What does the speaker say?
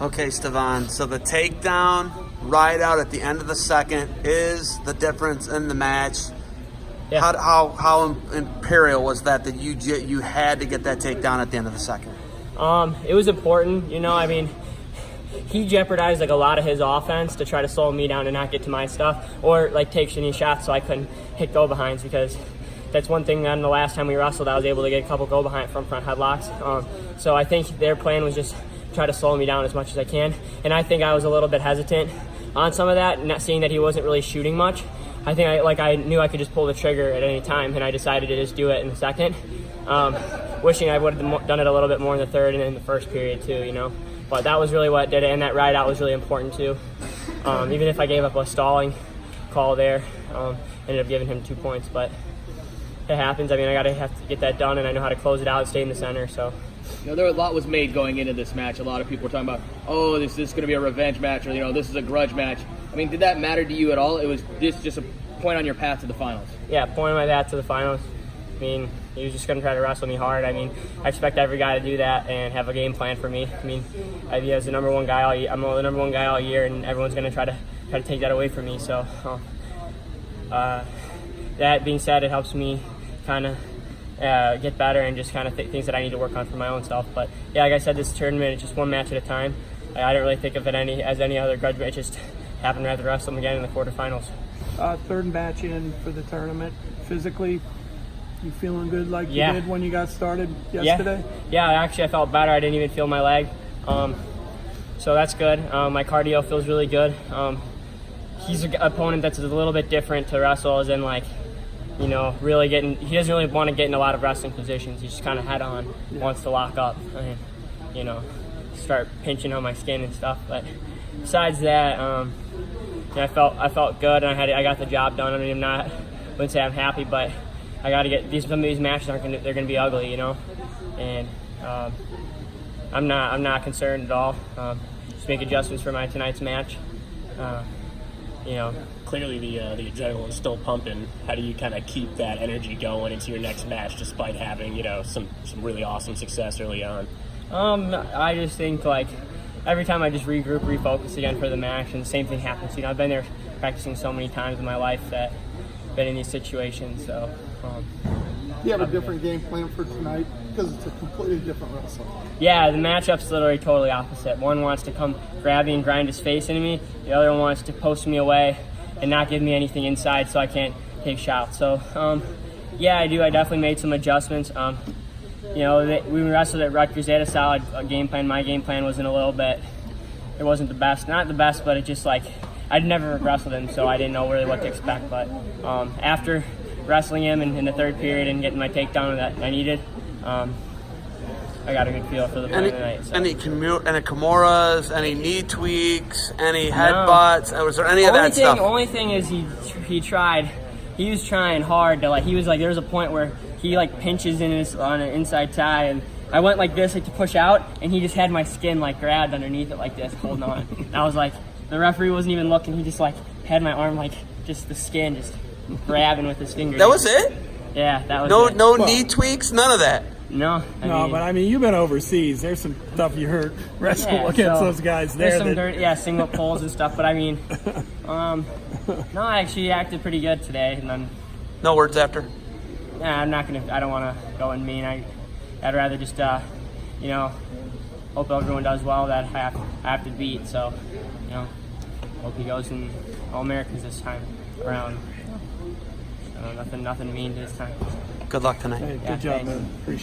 Okay, Stevan, so the takedown right out at the end of the second is the difference in the match. Yeah. How imperial was that you had to get that takedown at the end of the second? It was important, you know. I mean, he jeopardized like a lot of his offense to try to slow me down and not get to my stuff, or like take shitty shots so I couldn't hit go behinds, because that's one thing. On the last time we wrestled, I was able to get a couple go behind from front headlocks. So I think their plan was just try to slow me down as much as I can, and I think I was a little bit hesitant on some of that, not seeing that he wasn't really shooting much. I think I knew I could just pull the trigger at any time, and I decided to just do it in the second. Wishing I would have done it a little bit more in the third and in the first period too, you know. But that was really what did it, and that ride out was really important too. Even if I gave up a stalling call there, ended up giving him 2 points, but it happens. I mean, I have to get that done, and I know how to close it out and stay in the center. So. You know, a lot was made going into this match. A lot of people were talking about, oh, this is going to be a revenge match, or, you know, this is a grudge match. I mean, did that matter to you at all? It was just a point on your path to the finals. Yeah, point on my path to the finals. I mean, he was just going to try to wrestle me hard. I mean, I expect every guy to do that and have a game plan for me. I mean, as the number one guy all year, I'm the number one guy all year, and everyone's going to try to take that away from me. So, that being said, it helps me kind of get better and just kind of things that I need to work on for my own self. But yeah, like I said, this tournament is just one match at a time. I didn't really think of it as any other grudge match. It just happened to have to wrestle them again in the quarterfinals. Third match in for the tournament. Physically, you feeling good like you did when you got started yesterday? Yeah, actually I felt better. I didn't even feel my leg. So that's good. My cardio feels really good. He's an opponent that's a little bit different to wrestle, as in like, you know, he doesn't really want to get in a lot of wrestling positions. He just kind of head on, wants to lock up and, you know, start pinching on my skin and stuff. But besides that, I felt good, and I got the job done. I mean, wouldn't say I'm happy, but I got to get some of these matches they're going to be ugly, you know, and I'm not concerned at all. Just make adjustments for tonight's match, you know. Clearly the adrenaline's still pumping. How do you kind of keep that energy going into your next match despite having, you know, some really awesome success early on? I just think, like, every time I just regroup, refocus again for the match, and the same thing happens. You know, I've been there practicing so many times in my life that I've been in these situations, so. You have a different game plan for tonight because it's a completely different wrestle. Yeah, the matchup's literally totally opposite. One wants to come grab me and grind his face into me. The other one wants to post me away and not give me anything inside so I can't take shots. So, yeah, I do. I definitely made some adjustments. You know, we wrestled at Rutgers. They had a solid game plan. My game plan wasn't it wasn't the best. Not the best, but it just like, I'd never wrestled him, so I didn't know really what to expect. But after wrestling him in the third period and getting my takedown that I needed, I got a good feel for the play tonight. So. Any Kimuras, any knee tweaks, any headbutts? Was there any of that stuff? The only thing is he tried. He was trying hard to there was a point where he like pinches on an inside tie, and I went like this to push out, and he just had my skin like grabbed underneath it like this, holding on. And I was like, the referee wasn't even looking. He just like had my arm like just the skin just grabbing with his fingers. That was it? Yeah, that was it. No knee tweaks, none of that. No, but I mean, you've been overseas. There's some stuff you heard wrestle against those guys there. There's some single pulls and stuff. But I mean, no, I actually acted pretty good today. And then, no words after. Yeah, I don't want to go and mean. I'd rather just, you know, hope everyone does well that I have to beat. So, you know, hope he goes in All-Americans this time around. So nothing mean this time. Good luck tonight. Hey, good job, man. Appreciate it.